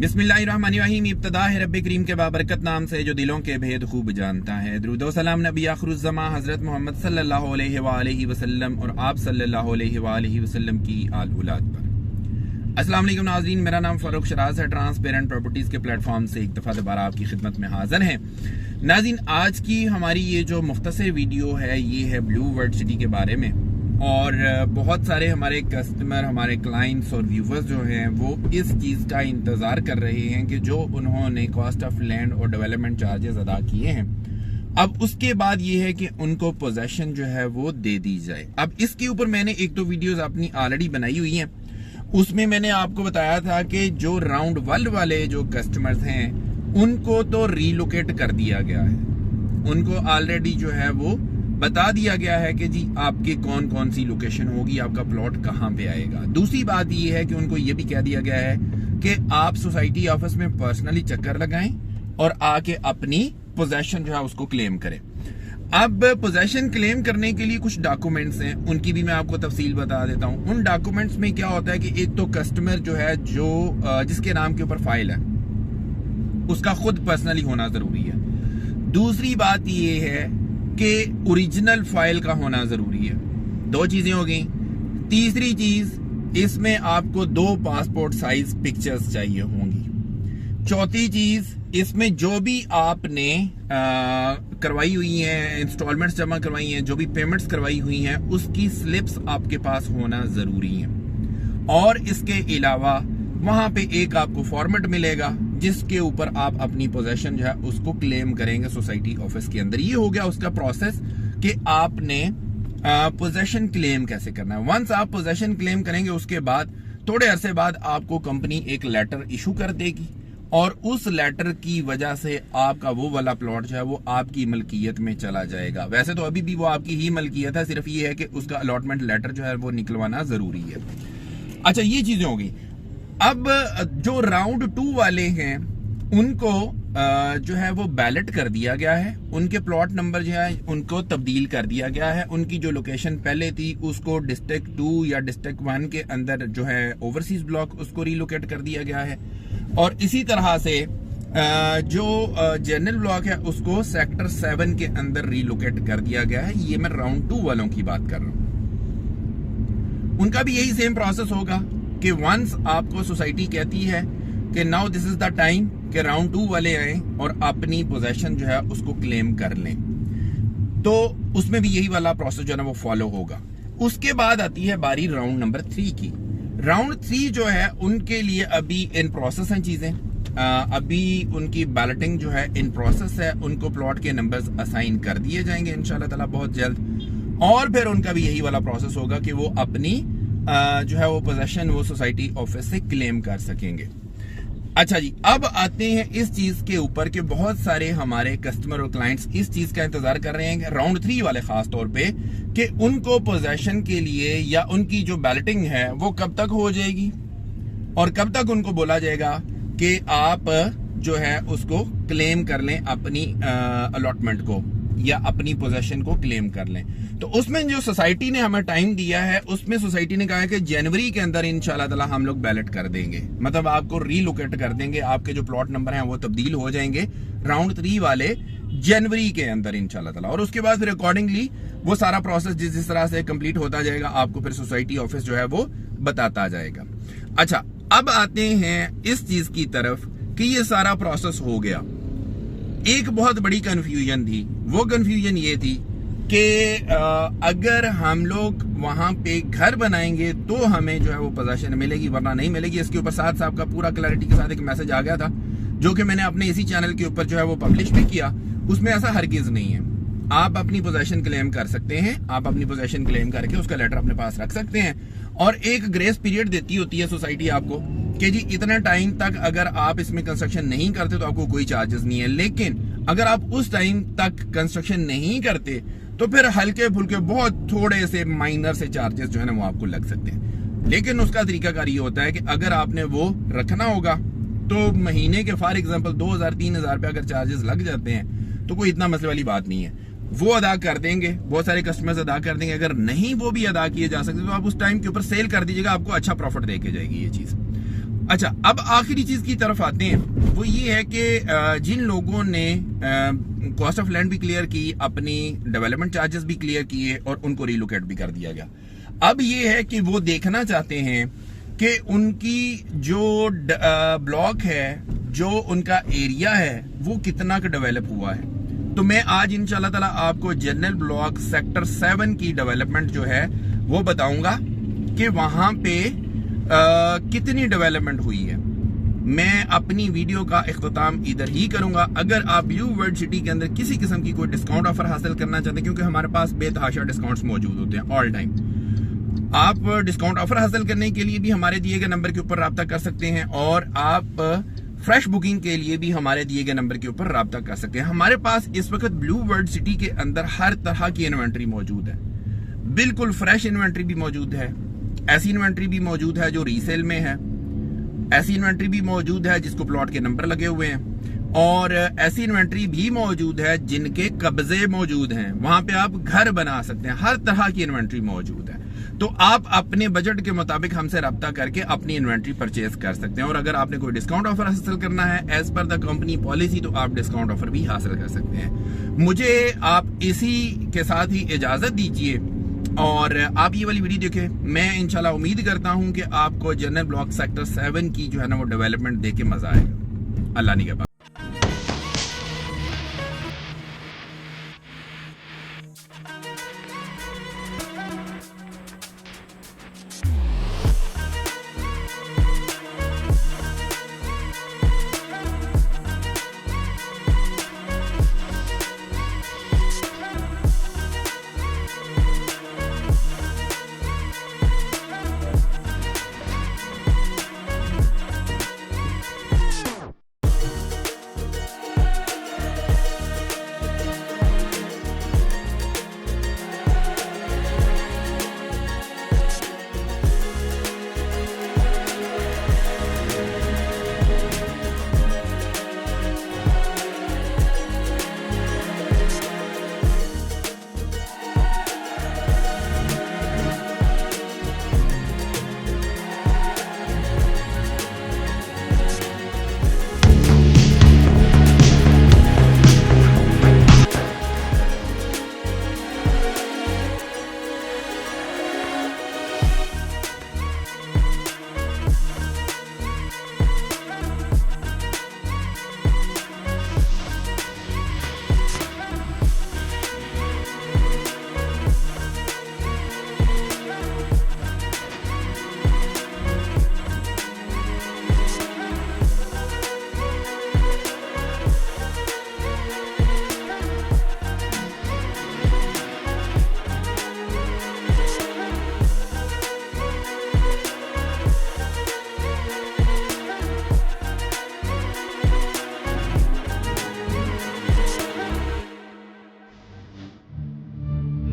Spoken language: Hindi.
बिस्मिल्लाहिर्रहमानिर्रहीम। इब्तिदा है रब्बे करीम के बाबरकत नाम से जो दिलों के भेद खूब जानता है। दुरूद व सलाम नबी आखिरुज़्ज़मा हज़रत मोहम्मद सल्लल्लाहु अलैहि वसल्लम और आप सल्लल्लाहु अलैहि वसल्लम की आल औलाद पर। अस्सलाम वालेकुम नाज़रीन, मेरा नाम फ़ारूक शराज है। ट्रांसपेरेंट प्रॉपर्टीज़ के प्लेटफॉर्म से एक दफ़ा दोबारा आपकी खिदमत में हाजिर है। नाज़रीन, आज की हमारी ये जो मुख्तसर वीडियो है ये है ब्लू वर्ल्ड सिटी के बारे में। और बहुत सारे हमारे कस्टमर, हमारे क्लाइंट्स और व्यूवर्स जो हैं वो इस चीज़ का इंतज़ार कर रहे हैं कि जो उन्होंने कॉस्ट ऑफ लैंड और डेवलपमेंट चार्जेस अदा किए हैं, अब उसके बाद ये है कि उनको पोजेशन जो है वो दे दी जाए। अब इसके ऊपर मैंने एक दो वीडियोस अपनी ऑलरेडी बनाई हुई हैं। उसमें मैंने आपको बताया था कि जो राउंड वर्ल्ड वाले जो कस्टमर्स हैं उनको तो रीलोकेट कर दिया गया है। उनको ऑलरेडी जो है वो बता दिया गया है कि जी आपके कौन कौन सी लोकेशन होगी, आपका प्लॉट कहाँ पे आएगा। दूसरी बात ये है कि उनको ये भी कह दिया गया है कि आप सोसाइटी ऑफिस में पर्सनली चक्कर लगाएं और आके अपनी पोजेशन जो है उसको क्लेम करें। अब पोजेशन क्लेम करने के लिए कुछ डॉक्यूमेंट्स हैं, उनकी भी मैं आपको तफसील बता देता हूँ। उन डॉक्यूमेंट्स में क्या होता है कि एक तो कस्टमर जो है जो जिसके नाम के ऊपर फाइल है उसका खुद पर्सनली होना जरूरी है। दूसरी बात ये है कि ओरिजिनल फाइल का होना जरूरी है। दो चीजें हो गई। तीसरी चीज, इसमें आपको 2 पासपोर्ट साइज पिक्चर्स चाहिए होंगी। चौथी चीज, इसमें जो भी आपने करवाई हुई हैं, इंस्टॉलमेंट्स जमा करवाई हैं, जो भी पेमेंट्स करवाई हुई हैं, उसकी स्लिप्स आपके पास होना जरूरी है। और इसके अलावा वहां पे एक आपको फॉर्मेट मिलेगा जिसके ऊपर आप अपनी पोजेशन जो है उसको क्लेम करेंगे सोसाइटी ऑफिस के अंदर। ये हो गया उसका प्रोसेस कि आपने पोजेशन क्लेम कैसे करना है। वंस आप पोजेशन क्लेम करेंगे उसके बाद थोड़े अरसे बाद आपको कंपनी एक लेटर इशू कर देगी और उस लेटर की वजह से आपका वो वाला प्लॉट जो है वो आपकी मलकियत में चला जाएगा। वैसे तो अभी भी वो आपकी ही मलकियत है, सिर्फ ये है कि उसका अलॉटमेंट लेटर जो है वो निकलवाना जरूरी है। अच्छा, ये चीजें होगी। अब जो राउंड 2 वाले हैं उनको जो है वो बैलेट कर दिया गया है। उनके प्लॉट नंबर जो है उनको तब्दील कर दिया गया है। उनकी जो लोकेशन पहले थी उसको डिस्ट्रिक्ट 2 या डिस्ट्रिक्ट 1 के अंदर जो है ओवरसीज ब्लॉक उसको रीलोकेट कर दिया गया है। और इसी तरह से जो जनरल ब्लॉक है उसको सेक्टर 7 के अंदर रीलोकेट कर दिया गया है। ये मैं राउंड 2 वालों की बात कर रहा हूं। उनका भी यही सेम प्रोसेस होगा कि वंस आपको सोसाइटी कहती है कि now this is the time कि राउंड 2 वाले आए और अपनी पोजेशन जो है उसको क्लेम कर लें, तो उसमें भी यही वाला प्रोसेस जो है ना वो फॉलो होगा। उसके बाद आती है बारी राउंड नंबर 3 की। राउंड 3 जो है उनके लिए अभी इन प्रोसेस हैं चीजें। अभी उनकी बैलेटिंग जो है इन प्रोसेस है। उनको प्लॉट के नंबर्स असाइन कर दिए जाएंगे इंशाल्लाह ताला बहुत जल्द। और फिर उनका भी यही वाला प्रोसेस होगा कि वो अपनी जो है वो पोजेशन वो सोसाइटी ऑफिस से क्लेम कर सकेंगे। अच्छा जी, अब आते हैं इस चीज के ऊपर कि बहुत सारे हमारे कस्टमर और क्लाइंट्स इस चीज का इंतजार कर रहे हैं, राउंड 3 वाले खास तौर पे, कि उनको पोजेशन के लिए या उनकी जो बैलेटिंग है वो कब तक हो जाएगी और कब तक उनको बोला जाएगा कि आप जो है उसको क्लेम कर लें, अपनी अलॉटमेंट को या अपनी पोजेशन को क्लेम कर लें। तो उसमें जो सोसाइटी ने हमें टाइम दिया है उसमें सोसाइटी ने कहा है कि जनवरी के अंदर इंशाल्लाह ताला हम लोग बैलेट कर देंगे, मतलब आपको रीलोकेट कर देंगे। आपके जो प्लॉट नंबर हैं वो तब्दील हो जाएंगे राउंड 3 वाले जनवरी के अंदर इंशाल्लाह ताला। और उसके बाद फिर अकॉर्डिंगली वो सारा प्रोसेस जिस तरह से कंप्लीट होता जाएगा आपको फिर सोसाइटी ऑफिस जो है वो बताता जाएगा। अच्छा, अब आते हैं इस चीज की तरफ कि ये सारा प्रोसेस हो गया। एक बहुत बड़ी कंफ्यूजन थी। वो कंफ्यूजन ये थी कि अगर हम लोग वहां पे घर बनाएंगे तो हमें जो है वो पोजेशन मिलेगी वरना नहीं मिलेगी। इसके ऊपर साथ साहब का पूरा क्लैरिटी के साथ एक मैसेज आ गया था जो कि मैंने अपने इसी चैनल के ऊपर जो है वो पब्लिश भी किया। उसमें ऐसा हरगिज नहीं है। आप अपनी पोजेशन क्लेम कर सकते हैं, आप अपनी पोजेशन क्लेम करके उसका लेटर अपने पास रख सकते हैं और एक ग्रेस पीरियड देती होती है सोसाइटी आपको कि जी इतना टाइम तक अगर आप इसमें कंस्ट्रक्शन नहीं करते तो आपको कोई चार्जेस नहीं है। लेकिन अगर आप उस टाइम तक कंस्ट्रक्शन नहीं करते तो फिर हल्के फुल्के बहुत थोड़े से माइनर से चार्जेस जो है ना वो आपको लग सकते हैं। लेकिन उसका तरीकाकार ये होता है कि अगर आपने वो रखना होगा तो महीने के फॉर एग्जांपल 2000-3000 रुपए अगर चार्जेस लग जाते हैं तो कोई इतना मसले वाली बात नहीं है, वो अदा कर देंगे। बहुत सारे कस्टमर्स अदा कर देंगे। अगर नहीं वो भी अदा किए जा सकते तो आप उस टाइम के ऊपर सेल कर दीजिएगा, आपको अच्छा प्रॉफिट देके जाएगी ये चीज। अच्छा, अब आखिरी चीज की तरफ आते हैं। वो ये है कि जिन लोगों ने कॉस्ट ऑफ लैंड भी क्लियर की, अपनी डेवलपमेंट चार्जेस भी क्लियर किए और उनको रिलोकेट भी कर दिया गया। अब ये है कि वो देखना चाहते हैं कि उनकी जो ब्लॉक है, जो उनका एरिया है, वो कितना का डेवलप हुआ है। तो मैं आज इंशाल्लाह ताला आपको जनरल ब्लॉक सेक्टर 7 की डेवलपमेंट जो है वो बताऊंगा कि वहां पे कितनी डेवलपमेंट हुई है। मैं अपनी वीडियो का इख्तिताम इधर ही करूंगा। अगर आप ब्लू वर्ल्ड सिटी के अंदर किसी किस्म की कोई डिस्काउंट ऑफर हासिल करना चाहते हैं, क्योंकि हमारे पास बेतहाशा डिस्काउंट्स मौजूद होते हैं ऑल टाइम, आप डिस्काउंट ऑफर हासिल करने के लिए भी हमारे दिए गए नंबर के ऊपर राब्ता कर सकते हैं और आप फ्रेश बुकिंग के लिए भी हमारे दिए गए नंबर के ऊपर राब्ता कर सकते हैं। हमारे पास इस वक्त ब्लू वर्ल्ड सिटी के अंदर हर तरह की इन्वेंट्री मौजूद है। बिल्कुल फ्रेश इन्वेंट्री भी मौजूद है, ऐसी इन्वेंट्री भी मौजूद है जो रीसेल में है, ऐसी इन्वेंट्री भी मौजूद है जिसको प्लॉट के नंबर लगे हुए हैं, और ऐसी इन्वेंट्री भी मौजूद है जिनके कब्जे मौजूद हैं। वहां पे आप घर बना सकते हैं। हर तरह की इन्वेंट्री मौजूद है। तो आप अपने बजट के मुताबिक हमसे रब्ता करके अपनी इन्वेंट्री परचेज कर सकते हैं। और अगर आपने कोई डिस्काउंट ऑफर हासिल करना है as per the company policy, तो आप डिस्काउंट ऑफर भी हासिल कर सकते हैं। मुझे आप इसी के साथ ही इजाजत दीजिए और आप ये वाली वीडियो देखें। मैं इंशाल्लाह उम्मीद करता हूं कि आपको जनरल ब्लॉक सेक्टर 7 की जो है ना वो डेवलपमेंट देख के मजा आएगा। अल्लाह निगहबान।